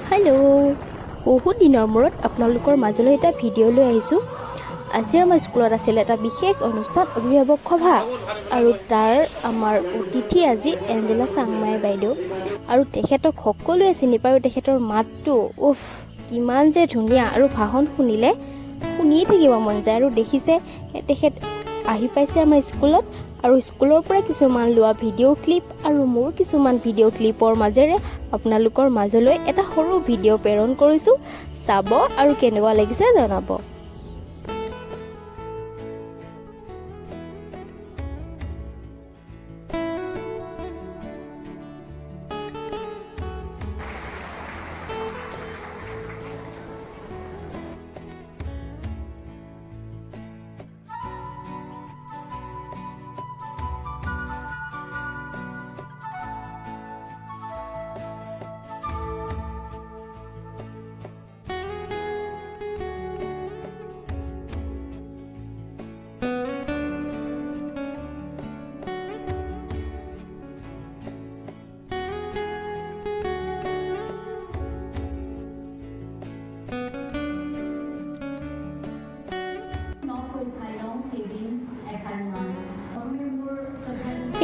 Hello' বহুত দিনৰ মূৰত আপোনালোকৰ মাজলৈ এটা ভিডিঅ' লৈ আহিছোঁ। আজি আমাৰ স্কুলত আছিল এটা বিশেষ অনুষ্ঠান, অভিভাৱক সভা, আৰু তাৰ আমাৰ অতিথি আজি এঞ্জেলা চাংমাই বাইদেউ, আৰু তেখেতক সকলোৱে চিনি পায়। তেখেতৰ মাতটো কিমান যে ধুনীয়া, আৰু ভাষণ শুনিলে শুনিয়ে থাকিব মন যায়। আৰু দেখিছে তেখেত আহি পাইছে আমাৰ স্কুলত, আৰু স্কুলৰ পৰা কিছুমান লোৱা ভিডিঅ' ক্লিপ আৰু মোৰ কিছুমান ভিডিঅ' ক্লিপৰ মাজেৰে আপোনালোকৰ মাজলৈ এটা সৰু ভিডিঅ' প্ৰেৰণ কৰিছোঁ। চাব আৰু কেনেকুৱা লাগিছে জনাব।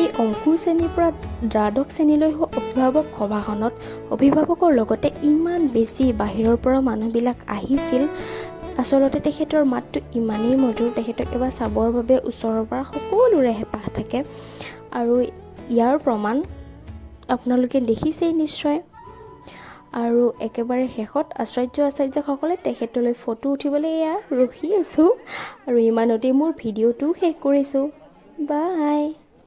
এই অংকুৰ শ্ৰেণীৰ পৰা দ্বাদশ শ্ৰেণীলৈ অভিভাৱক সভাখনত অভিভাৱকৰ লগতে ইমান বেছি বাহিৰৰ পৰা মানুহবিলাক আহিছিল। আচলতে তেখেতৰ মাতটো ইমানেই মধুৰ, তেখেতক এবাৰ চাবৰ বাবে ওচৰৰ পৰা সকলোৰে হেঁপাহ থাকে। আৰু ইয়াৰ প্ৰমাণ আপোনালোকে দেখিছেই নিশ্চয়। আৰু একেবাৰে শেষত আচাৰ্যসকলে তেখেতলৈ ফটো উঠিবলৈ এয়া ৰখি আছোঁ। আৰু ইমানতে মোৰ ভিডিঅ'টোও শেষ কৰিছোঁ। বাই।